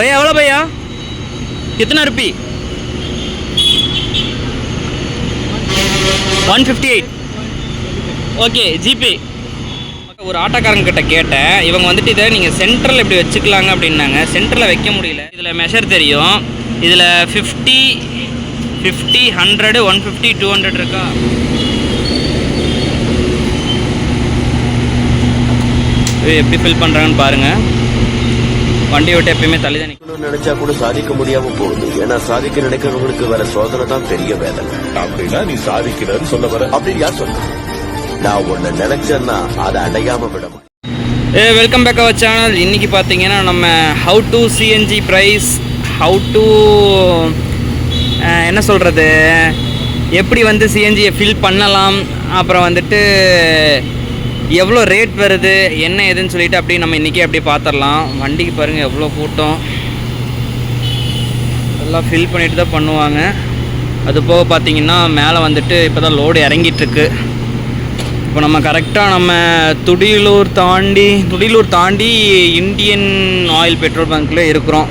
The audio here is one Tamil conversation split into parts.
भैया एवलो भैया कितना रुपी 158 ஓகே ஜிபே. ஒரு ஆட்டோக்காரங்க கிட்ட கேட்டேன், இவங்க வந்துட்டு இதை நீங்கள் சென்டரில் இப்படி வச்சுக்கலாங்க அப்படின்னாங்க. சென்டரில் வைக்க முடியல. இதில் மெஷர் தெரியும். இதில் 50 100 150 200 இருக்கா. எப்படி ஃபில் பண்ணுறாங்கன்னு பாருங்கள். வண்டி விட்டு எப்பயுமே தள்ளி தான் நிற்கணும்னு நினைச்சா கூட சாதிக்க முடியாம போகுது. ஏன்னா சாதிக்க நினைக்கிறவங்களுக்கு வர சோதனை தான் பெரிய வேதனை. அப்படின்னா நீ சாதிக்கிறன்னு சொல்ல வர? அப்படின்னு யார் சொல்ற? நான் ஒன்னு நினைச்சேன்னா அதை அடையாம விட. Welcome back our channel. இன்றைக்கி பார்த்தீங்கன்னா நம்ம how to CNG price, how to என்ன சொல்கிறது, எப்படி வந்து சிஎன்ஜியை ஃபில் பண்ணலாம், அப்புறம் வந்துட்டு எவ்வளோ ரேட் வருது, என்ன ஏதுன்னு சொல்லிட்டு அப்படியே நம்ம இன்றைக்கி அப்படியே பார்த்துடலாம். வண்டிக்கு பாருங்கள் எவ்வளோ கூட்டம், எல்லாம் ஃபில் பண்ணிட்டு தான் பண்ணுவாங்க. அது போக பார்த்திங்கன்னா மேலே வந்துட்டு இப்போ தான் லோடு இறங்கிட்டுருக்கு. இப்போ நம்ம கரெக்டாக நம்ம துடியலூர் தாண்டி இந்தியன் ஆயில் பெட்ரோல் பங்க்கில் இருக்கிறோம்.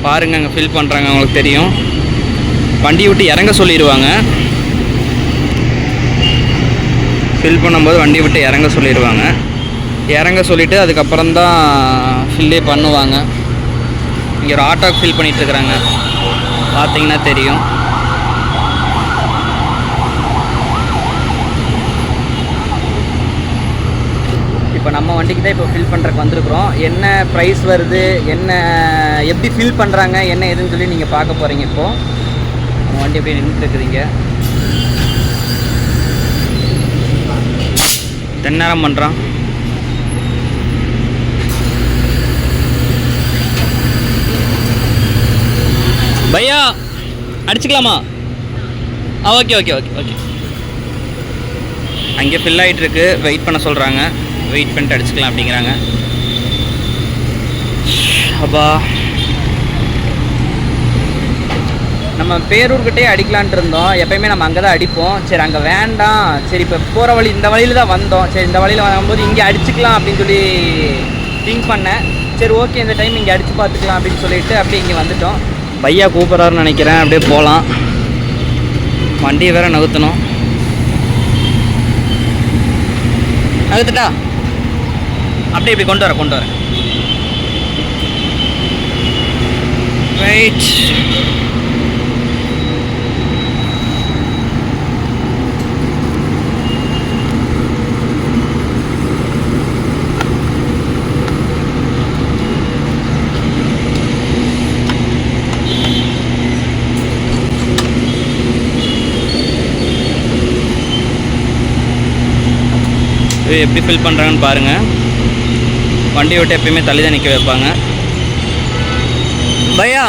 பாருங்கள் அங்கே ஃபில் பண்ணுறாங்க, அவங்களுக்கு தெரியும். வண்டி விட்டு இறங்க சொல்லிடுவாங்க. ஃபில் பண்ணும்போது வண்டி விட்டு இறங்க சொல்லிடுவாங்க. இறங்க சொல்லிவிட்டு அதுக்கப்புறம் தான் ஃபில்லே பண்ணுவாங்க. இங்கே ஒரு ஆட்டோக்கு ஃபில் பண்ணிகிட்ருக்குறாங்க, பார்த்தீங்கன்னா தெரியும். இப்போ நம்ம வண்டிக்கு தான் இப்போ ஃபில் பண்ணுறக்கு வந்திருக்கிறோம். என்ன ப்ரைஸ் வருது, என்ன எப்படி ஃபில் பண்ணுறாங்க, என்ன எதுன்னு சொல்லி நீங்கள் பார்க்க போகிறீங்க. இப்போது நம்ம வண்டி அப்படியே நின்றுட்டுருக்குறீங்க. தென்னேரம் பண்ணுறான். பையா அடிச்சுக்கலாமா? Okay okay okay okay. அங்கே ஃபில் ஆகிட்டுருக்கு, வெயிட் பண்ண சொல்கிறாங்க. வெயிட் பண்ணிட்டு அடிச்சுக்கலாம் அப்படிங்கிறாங்க. அப்பா நம்ம பேரூர்கிட்டே அடிக்கலான்ட்டு இருந்தோம். எப்பயுமே நம்ம அங்கே தான் அடிப்போம். சரி அங்கே வேண்டாம், சரி இப்போ போகிற வழி இந்த வழியில் தான் வந்தோம். சரி இந்த வழியில் வரும்போது இங்கே அடிச்சுக்கலாம் அப்படின்னு சொல்லி திங்க் பண்ணேன். சரி ஓகே இந்த டைம் இங்கே அடித்து பார்த்துக்கலாம் அப்படின்னு சொல்லிட்டு அப்படியே இங்கே வந்துட்டோம். பையா கூப்பிட்றாருன்னு நினைக்கிறேன். அப்படியே போகலாம். வண்டியை வேறு நகர்த்தணும். நகர்த்துட்டா அப்படியே இப்படி கொண்டு வரேன். ரைட். எப்படி ஃபில் பண்ணுறாங்கன்னு பாருங்கள். வண்டி விட்டு எப்பயுமே தள்ளி தான் நிற்க வைப்பாங்க. பையா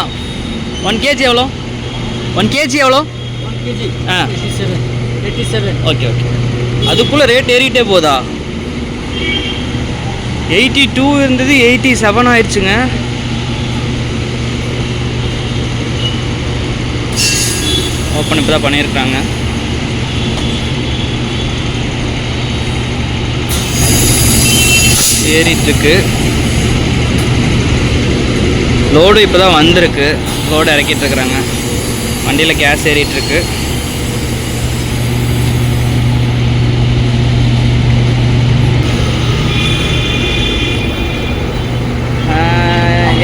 1 kg எவ்வளோ? 1 kg எவ்வளோ? 1 kg ஆ 87. Okay okay. அதுக்குள்ளே ரேட் ஏறிட்டே போதா? 82 இருந்தது 87 ஆயிடுச்சுங்க. ஓப்பன் இப்போ தான் பண்ணியிருக்காங்க. ஏறிட்டுருக்கு. லோடு இப்போ தான் வந்திருக்கு. லோடு இறக்கிட்டுருக்குறாங்க. வண்டியில் கேஸ் ஏறிட்டுருக்கு.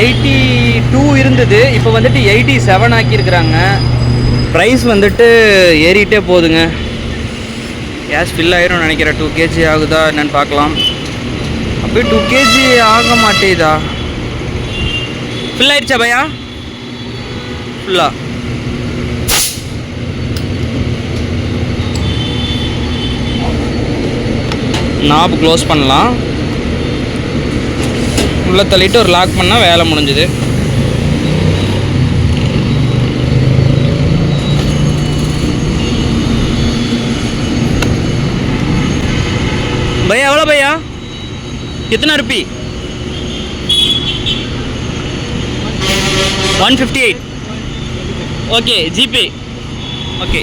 $82 இருந்தது, இப்போ வந்துட்டு 87 ஆக்கியிருக்கிறாங்க. ப்ரைஸ் வந்துட்டு ஏறிட்டே போகுதுங்க. கேஸ் ஃபில் ஆகிரும்னு நினைக்கிறேன். 2 kg ஆகுதா என்னன்னு பார்க்கலாம். அப்படியே 2 kg ஆக மாட்டேதா? ஃபில் ஆயிடுச்சா பையா? ஃபுல்லா நாப் க்ளோஸ் பண்ணலாம். உள்ளே தள்ளிட்டு ஒரு லாக் பண்ணால் வேலை முடிஞ்சுது. भैया एवलो भैया कितना रुपी 158 ஓகே ஜிபே. ஓகே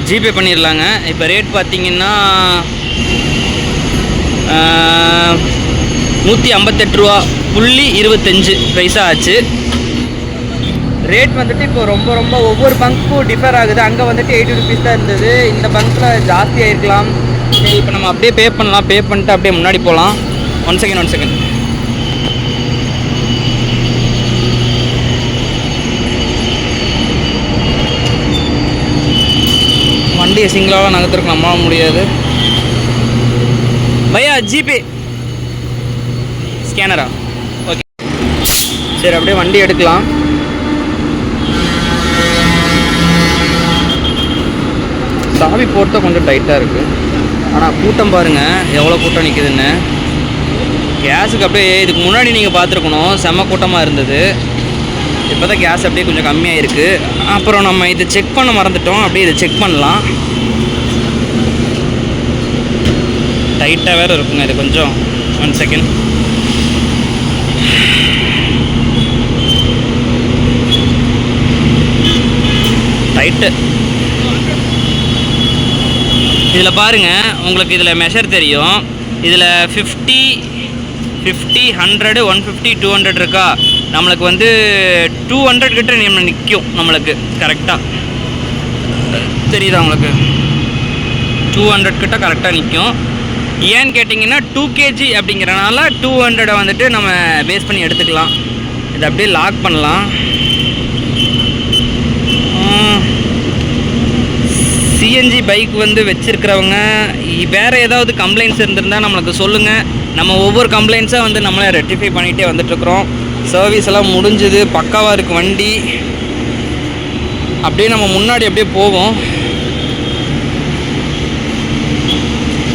ஜிபே பண்ணிடலாங்க. இப்போ ரேட் பார்த்தீங்கன்னா 158 ரூபா $0.25 ஆச்சு. ரேட் வந்துட்டு இப்போ ரொம்ப ஒவ்வொரு பங்க்கும் டிஃபர் ஆகுது. அங்கே வந்துட்டு $80 தான் இருந்தது, இந்த பங்க்கில் ஜாஸ்தியாக இருக்கலாம். சரி, இப்போ நம்ம அப்படியே பே பண்ணலாம். பே பண்ணிட்டு அப்படியே முன்னாடி போகலாம். One second. வண்டியை சிங்கிளாக நகர்த்துறதுக்கு நம்மளால முடியாது. பையா ஜிபே ஸ்கேனரா? ஓகே, சரி அப்படியே வண்டி எடுக்கலாம். சாவி போட்டு கொஞ்சம் டைட்டாக இருக்குது. ஆனால் கூட்டம் பாருங்கள் எவ்வளோ கூட்டம் நிற்குதுன்னு. கேஸுக்கு அப்படியே இதுக்கு முன்னாடி நீங்கள் பார்த்துருக்கணும், செம்ம கூட்டமாக இருந்தது. இப்போ தான் கேஸ் அப்படியே கொஞ்சம் கம்மியாக இருக்குது. அப்புறம் நம்ம இதை செக் பண்ண மறந்துட்டோம், அப்படியே இதை செக் பண்ணலாம். டைட்டாக வேறு இருக்குங்க இது கொஞ்சம். One second. டைட்டு. இதில் பாருங்கள், உங்களுக்கு இதில் மெஷர் தெரியும். இதில் 50, 100, 150, 200 இருக்கா. நம்மளுக்கு வந்து 200 கிட்ட நம்ம நிற்கும். நம்மளுக்கு கரெக்டாக தெரியுதா உங்களுக்கு? 200 கிட்ட கரெக்டாக நிற்கும். ஏன்னு கேட்டிங்கன்னா 2 kg அப்படிங்கிறனால 200 வந்துட்டு நம்ம பேஸ் பண்ணி எடுத்துக்கலாம். இதை அப்படியே லாக் பண்ணலாம். சிஎன்ஜி பைக் வந்து வச்சுருக்கிறவங்க வேறு ஏதாவது கம்ப்ளைண்ட்ஸ் இருந்திருந்தால் நம்மளுக்கு சொல்லுங்கள். நம்ம ஒவ்வொரு கம்ப்ளைண்ட்ஸாக வந்து நம்மளே ரெக்டிஃபை பண்ணிகிட்டே வந்துட்டுருக்குறோம். சர்வீஸ் எல்லாம் முடிஞ்சது, பக்காவாக இருக்குது வண்டி. அப்படியே நம்ம முன்னாடி அப்படியே போவோம்.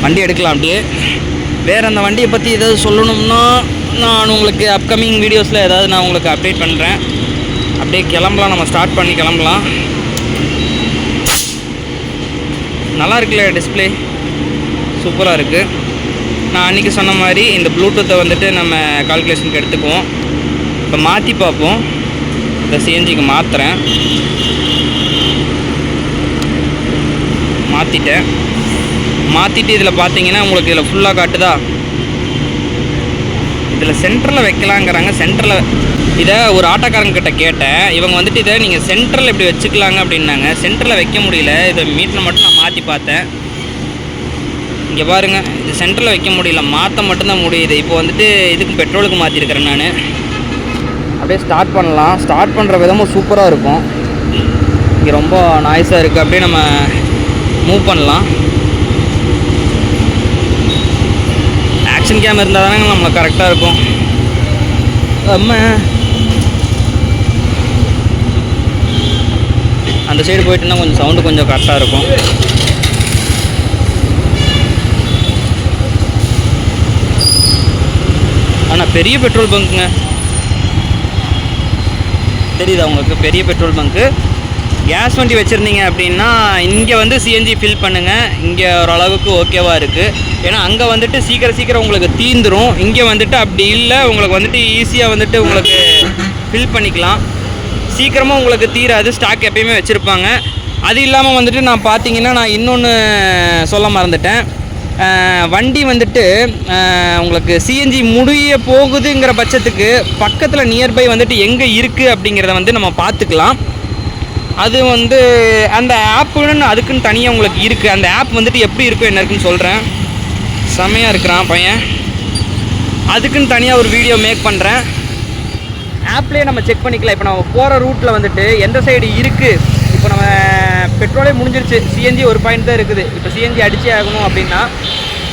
வண்டி எடுக்கலாம் அப்படியே. வேறு அந்த வண்டியை பற்றி ஏதாவது சொல்லணும்னா நான் உங்களுக்கு அப்கமிங் வீடியோஸில் ஏதாவது நான் உங்களுக்கு அப்டேட் பண்ணுறேன். அப்படியே கிளம்பலாம், நம்ம ஸ்டார்ட் பண்ணி கிளம்பலாம். நல்லா இருக்குல்ல டிஸ்பிளே, சூப்பராக இருக்குது. நான் அன்றைக்கி சொன்ன மாதிரி இந்த ப்ளூடூத்தை வந்துட்டு நம்ம கால்குலேஷனுக்கு எடுத்துக்குவோம். இப்போ மாற்றி பார்ப்போம். இந்த சிஎன்ஜிக்கு மாற்றுறேன். மாற்றிட்டு இதில் பார்த்தீங்கன்னா உங்களுக்கு இதில் ஃபுல்லாக காட்டுதா. இதில் சென்டரில் வைக்கலாங்கிறாங்க. சென்டரில் இதை ஒரு ஆட்டோக்காரங்கிட்ட கேட்டேன். இவங்க வந்துட்டு இதை நீங்கள் சென்டரில் இப்படி வச்சுக்கலாங்க அப்படின்னாங்க. சென்டரில் வைக்க முடியல. இதை மீட்டில் மட்டும் நான் மாற்றி பார்த்தேன். இங்கே பாருங்கள், இது சென்டரில் வைக்க முடியல, மாற்ற மட்டும்தான் முடியுது. இப்போ வந்துட்டு இதுக்கு பெட்ரோலுக்கு மாற்றிருக்கிறேன் நான். அப்படியே ஸ்டார்ட் பண்ணலாம். ஸ்டார்ட் பண்ணுற விதமும் சூப்பராக இருக்கும். இங்கே ரொம்ப நாய்ஸாக இருக்குது. அப்படியே நம்ம மூவ் பண்ணலாம். ஆக்ஷன் கேம் இருந்தால் தானே நம்மளுக்கு கரெக்டாக இருக்கும். அம்மா அந்த சைடு போயிட்டுன்னா கொஞ்சம் சவுண்டு கொஞ்சம் கரெக்டாக இருக்கும். ஆனால் பெரிய பெட்ரோல் பங்க்குங்க, தெரியுதா உங்களுக்கு? பெரிய பெட்ரோல் பங்க்கு. கேஸ் வண்டி வச்சுருந்தீங்க அப்படின்னா இங்கே வந்து சிஎன்ஜி ஃபில் பண்ணுங்கள். இங்கே ஓரளவுக்கு ஓகேவாக இருக்குது. ஏன்னா அங்கே வந்துட்டு சீக்கிரம் உங்களுக்கு தீந்துடும். இங்கே வந்துட்டு அப்படி இல்லை, உங்களுக்கு வந்துட்டு ஈஸியாக வந்துட்டு உங்களுக்கு ஃபில் பண்ணிக்கலாம். சீக்கிரமாக உங்களுக்கு தீராது, ஸ்டாக் எப்பயுமே வச்சுருப்பாங்க. அது இல்லாமல் வந்துட்டு நான் பார்த்தீங்கன்னா நான் இன்னொன்று சொல்ல மறந்துட்டேன். வண்டி வந்துட்டு உங்களுக்கு சிஎன்ஜி முடிய போகுதுங்கிற பட்சத்துக்கு பக்கத்தில் நியர்பை வந்துட்டு எங்கே இருக்குது அப்படிங்கிறத வந்து நம்ம பார்த்துக்கலாம். அது வந்து அந்த ஆப்புன்னு அதுக்குன்னு தனியாக உங்களுக்கு இருக்குது. அந்த ஆப் வந்துட்டு எப்படி இருக்கும் என்ன இருக்குன்னு சொல்கிறேன். செம்மையாக இருக்கிறான் பையன். அதுக்குன்னு தனியாக ஒரு வீடியோ மேக் பண்ணுறேன். ஆப்லேயே நம்ம செக் பண்ணிக்கலாம். இப்போ நம்ம போகிற ரூட்டில் வந்துட்டு எந்த சைடு இருக்குது. இப்போ நம்ம பெட்ரோலே முடிஞ்சிருச்சு, சிஎன்ஜி ஒரு பாயிண்ட் தான் இருக்குது. இப்போ சிஎன்ஜி அடிச்சே ஆகணும் அப்படின்னா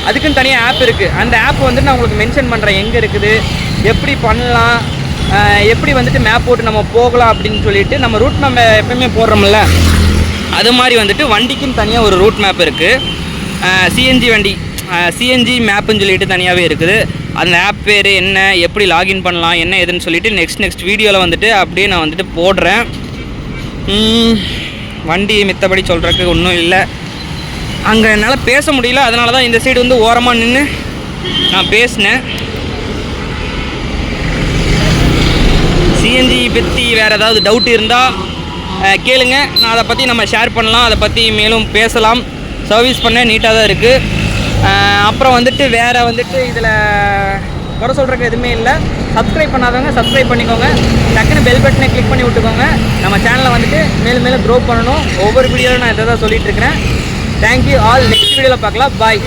அதுக்குன்னு தனியாக ஆப் இருக்குது. அந்த ஆப் வந்துட்டு நான் உங்களுக்கு மென்ஷன் பண்ணுறேன் எங்கே இருக்குது, எப்படி பண்ணலாம், எப்படி வந்துட்டு மேப் போட்டு நம்ம போகலாம் அப்படின்னு சொல்லிட்டு. நம்ம ரூட் நம்ம எப்பயுமே போடுறோம்ல, அது மாதிரி வந்துட்டு வண்டிக்குன்னு தனியாக ஒரு ரூட் மேப் இருக்குது. சிஎன்ஜி வண்டி சிஎன்ஜி மேப்புன்னு சொல்லிட்டு தனியாகவே இருக்குது. அந்த ஆப் பேர் என்ன, எப்படி லாகின் பண்ணலாம், என்ன எதுன்னு சொல்லிட்டு நெக்ஸ்ட் வீடியோவில் வந்துட்டு அப்படியே நான் வந்துட்டு போடுறேன். வண்டி மித்தபடி சொல்கிறதுக்கு ஒன்றும் இல்லை. அங்கே என்னால் பேச முடியல, அதனால தான் இந்த சைடு வந்து ஓரமாக நின்று நான் பேசினேன். சிஎன்ஜி பற்றி வேறு ஏதாவது டவுட் இருந்தால் கேளுங்க, நான் அதை பற்றி நம்ம ஷேர் பண்ணலாம், அதை பற்றி மேலும் பேசலாம். சர்வீஸ் பண்ண நீட்டாக தான் இருக்குது. அப்புறம் வந்துட்டு வேறு வந்துட்டு இதில் குறை சொல்கிறதுக்கு எதுவுமே இல்லை. சப்ஸ்கிரைப் பண்ணாதவங்க சப்ஸ்கிரைப் பண்ணிக்கோங்க. டக்குன்னு பெல் பட்டனை கிளிக் பண்ணி விட்டுக்கோங்க. நம்ம சேனலை வந்துட்டு மேலும் மேலும் க்ரோ பண்ணணும். ஒவ்வொரு வீடியோவில் நான் இதை தான் சொல்லிட்டு இருக்கிறேன். Thank you all. நெக்ஸ்ட் வீடியோவில் பார்க்கலாம். பாய்.